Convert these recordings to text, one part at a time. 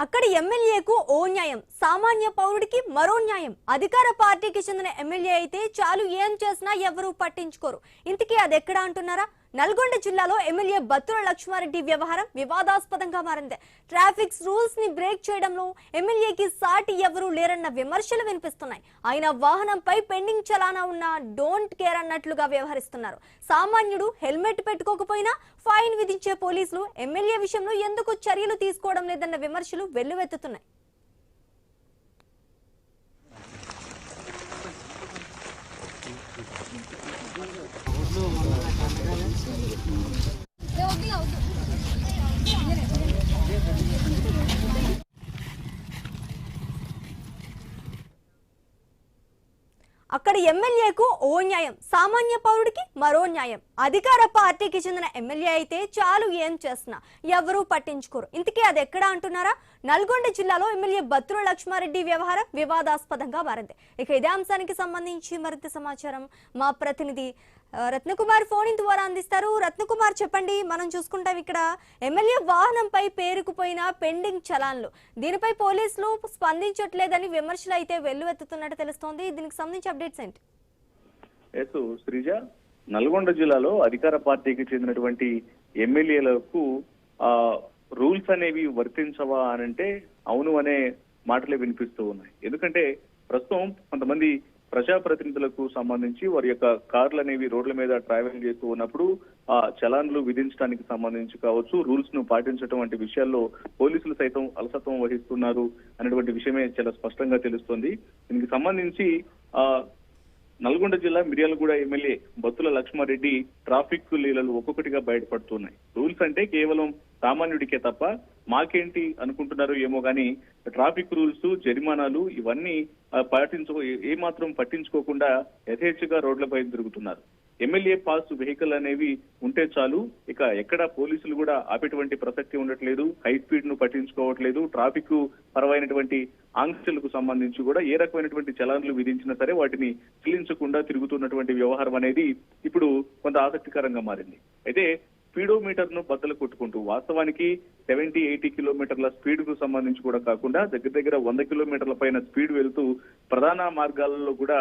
అక్కడి ఎమ్మెల్యేకు ఓ న్యాయం, సామాన్య పౌరుడికి మరో న్యాయం. అధికార పార్టీకి చెందిన ఎమ్మెల్యే అయితే చాలు, ఏం చేసినా ఎవరూ పట్టించుకోరు. ఇంతకీ అది ఎక్కడ అంటున్నారా? నల్గొండ జిల్లాలో ఎమ్మెల్యే బత్తుల లక్ష్మారెడ్డి వ్యవహారం వివాదాస్పదంగా మారింది. ట్రాఫిక్ రూల్స్ ని బ్రేక్ చేయడంలో ఎమ్మెల్యేకి సాటి ఎవరూ లేరన్న విమర్శలు వినిపిస్తున్నాయి. ఆయన వాహనంపై పెండింగ్ చలానా ఉన్న డోంట్ కేర్ అన్నట్లుగా వ్యవహరిస్తున్నారు. సామాన్యుడు హెల్మెట్ పెట్టుకోకపోయినా ఫైన్ విధించే పోలీసులు ఎమ్మెల్యే విషయంలో ఎందుకు చర్యలు తీసుకోవడం లేదన్న విమర్శలు వెల్లువెత్తుతున్నాయి. అక్కడ ఎమ్మెల్యేకు ఓ న్యాయం, సామాన్య పౌరుడికి మరో న్యాయం. అధికార పార్టీకి చెందిన ఎమ్మెల్యే అయితే చాలు, ఏం చేసినా ఎవరూ పట్టించుకోరు. ఇంతకీ అది ఎక్కడ అంటున్నారా? నల్గొండ జిల్లాలో ఎమ్మెల్యే బత్తుల లక్ష్మారెడ్డి వ్యవహారం వివాదాస్పదంగా మారింది. ఇక ఇదే అంశానికి సంబంధించి మరింత సమాచారం మా ప్రతినిధి రత్నకుమార్ ఫోన్ ఇన్ ద్వారా అందిస్తారు. రత్నకుమార్, చెప్పండి. మనం చూసుకుంటాం, ఇక్కడ ఎమ్మెల్యే వాహనంపై పేరుకుపోయిన పెండింగ్ చలాన్లు, దీనిపై పోలీసులు స్పందించట్లేదని విమర్శలు అయితే వెల్లువెత్తుతున్నట్టు తెలుస్తోంది. దీనికి సంబంధించి అప్డేట్స్ ఏంటి? శ్రీజ, నల్గొండ జిల్లాలో అధికార పార్టీకి చెందినటువంటి ఎమ్మెల్యేలకు రూల్స్ అనేవి వర్తించవా అనంటే అవును అనే మాటలే వినిపిస్తూ ఉన్నాయి. ఎందుకంటే ప్రస్తుతం కొంతమంది ప్రజాప్రతినిధులకు సంబంధించి వారి యొక్క కార్లు అనేవి రోడ్ల మీద ట్రావెల్ చేస్తూ ఉన్నప్పుడు చలాన్లు విధించడానికి సంబంధించి కావచ్చు, రూల్స్ ను పాటించడం వంటి విషయాల్లో పోలీసులు సైతం అలసత్వం వహిస్తున్నారు అనేటువంటి విషయమే చాలా స్పష్టంగా తెలుస్తోంది. దీనికి సంబంధించి నల్గొండ జిల్లా మిర్యాలగూడ ఎమ్మెల్యే బత్తుల లక్ష్మారెడ్డి ట్రాఫిక్ లీలలు ఒక్కొక్కటిగా బయటపడుతున్నాయి. రూల్స్ అంటే కేవలం సామాన్యుడికే తప్ప మాకేంటి అనుకుంటున్నారు ఏమో గానీ, ట్రాఫిక్ రూల్స్, జరిమానాలు ఇవన్నీ ఏమాత్రం పట్టించుకోకుండా యథేచ్ఛగా రోడ్లపై తిరుగుతున్నారు. ఎమ్మెల్యే పాస్ వెహికల్ అనేవి ఉంటే చాలు, ఇక ఎక్కడ పోలీసులు కూడా ఆపేటువంటి ప్రసక్తి ఉండట్లేదు, హై స్పీడ్ ను పట్టించుకోవట్లేదు. ట్రాఫిక్ పరమైనటువంటి ఆంక్షలకు సంబంధించి కూడా ఏ రకమైనటువంటి చలాన్లు విధించినా సరే వాటిని చెల్లించకుండా తిరుగుతున్నటువంటి వ్యవహారం అనేది ఇప్పుడు కొంత ఆసక్తికరంగా మారింది. అయితే స్పీడోమీటర్ ను బద్దలు కొట్టుకుంటూ, వాస్తవానికి 70-80 కిలోమీటర్ల స్పీడ్ కు సంబంధించి కూడా కాకుండా దగ్గర 100 కిలోమీటర్ల పైన స్పీడ్ వెళ్తూ ప్రధాన మార్గాలలో కూడా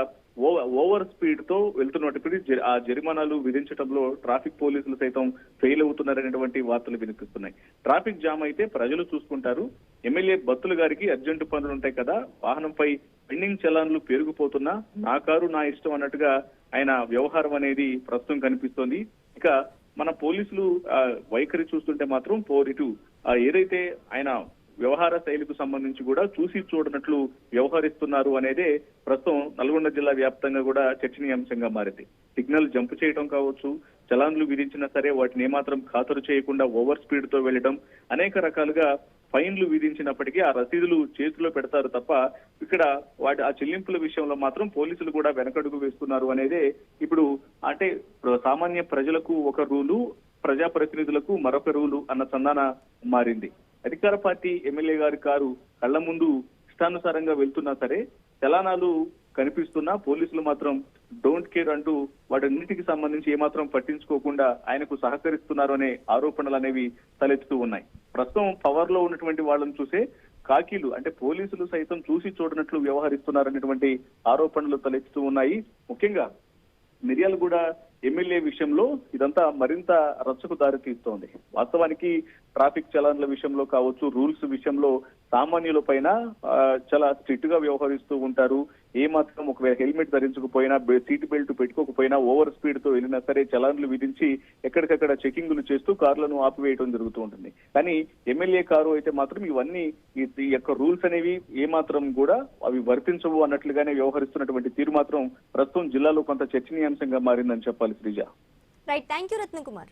ఓవర్ స్పీడ్ తో వెళ్తున్నటువంటి ఆ జరిమానాలు విధించడంలో ట్రాఫిక్ పోలీసులు సైతం ఫెయిల్ అవుతున్నారనేటువంటి వార్తలు వినిపిస్తున్నాయి. ట్రాఫిక్ జామ్ అయితే ప్రజలు చూసుకుంటారు. ఎమ్మెల్యే బత్తుల గారికి అర్జెంటు పనులు ఉంటాయి కదా, వాహనంపై పెండింగ్ చలాన్లు పెరిగిపోతున్నా నా కారు నా ఇష్టం అన్నట్టుగా ఆయన వ్యవహారం అనేది ప్రస్తుతం కనిపిస్తోంది. ఇక మన పోలీసులు వైఖరి చూస్తుంటే మాత్రం ఏదైతే ఆయన వ్యవహార శైలికి సంబంధించి కూడా చూసి చూడనట్లు వ్యవహరిస్తున్నారు అనేదే ప్రస్తుతం నల్గొండ జిల్లా వ్యాప్తంగా కూడా చర్చనీయాంశంగా మారింది. సిగ్నల్ జంప్ చేయడం కావచ్చు, చలాన్లు విధించినా సరే వాటిని ఏమాత్రం ఖాతరు చేయకుండా ఓవర్ స్పీడ్ తో వెళ్లడం, అనేక రకాలుగా ఫైన్లు విధించినప్పటికీ ఆ రసీదులు చేతిలో పెడతారు తప్ప ఇక్కడ ఆ చెల్లింపుల విషయంలో మాత్రం పోలీసులు కూడా వెనకడుగు వేస్తున్నారు అనేదే ఇప్పుడు అంటే సామాన్య ప్రజలకు ఒక రూలు, ప్రజాప్రతినిధులకు మరొక రూలు అన్న సంధాన మారింది. అధికార పార్టీ ఎమ్మెల్యే గారి కారు కళ్ల ముందు ఇష్టానుసారంగా వెళ్తున్నా సరే చలానాలు కనిపిస్తున్నా పోలీసులు మాత్రం డోంట్ కేర్ అంటూ వాటన్నిటికి సంబంధించి ఏమాత్రం పట్టించుకోకుండా ఆయనకు సహకరిస్తున్నారు అనే ఆరోపణలు అనేవి తలెత్తుతూ ఉన్నాయి. ప్రస్తుతం పవర్ లో ఉన్నటువంటి వాళ్ళని చూసే కాకీలు అంటే పోలీసులు సైతం చూసి చూడనట్లు వ్యవహరిస్తున్నారనేటువంటి ఆరోపణలు తలెత్తుతూ ఉన్నాయి. ముఖ్యంగా మిర్యాలగూడ ఎమ్మెల్యే విషయంలో ఇదంతా మరింత రచ్చకు దారి తీస్తోంది. వాస్తవానికి ట్రాఫిక్ చలాన్ల విషయంలో కావచ్చు, రూల్స్ విషయంలో సామాన్యుల పైన చాలా స్ట్రిక్ట్ గా వ్యవహరిస్తూ ఉంటారు. ఏమాత్రం ఒకవేళ హెల్మెట్ ధరించకపోయినా, సీట్ బెల్ట్ పెట్టుకోకపోయినా, ఓవర్ స్పీడ్ తో వెళ్ళినా సరే చలాన్లు విధించి ఎక్కడికక్కడ చెకింగ్లు చేస్తూ కార్లను ఆపివేయడం జరుగుతూ ఉంటుంది. కానీ ఎమ్మెల్యే కారు అయితే మాత్రం ఇవన్నీ ఈ యొక్క రూల్స్ అనేవి ఏమాత్రం కూడా అవి వర్తించవు అన్నట్లుగానే వ్యవహరిస్తున్నటువంటి తీరు మాత్రం ప్రస్తుతం జిల్లాలో కొంత చర్చనీయాంశంగా మారిందని చెప్పాలి. Sreeja, right, thank you Ratnakumar.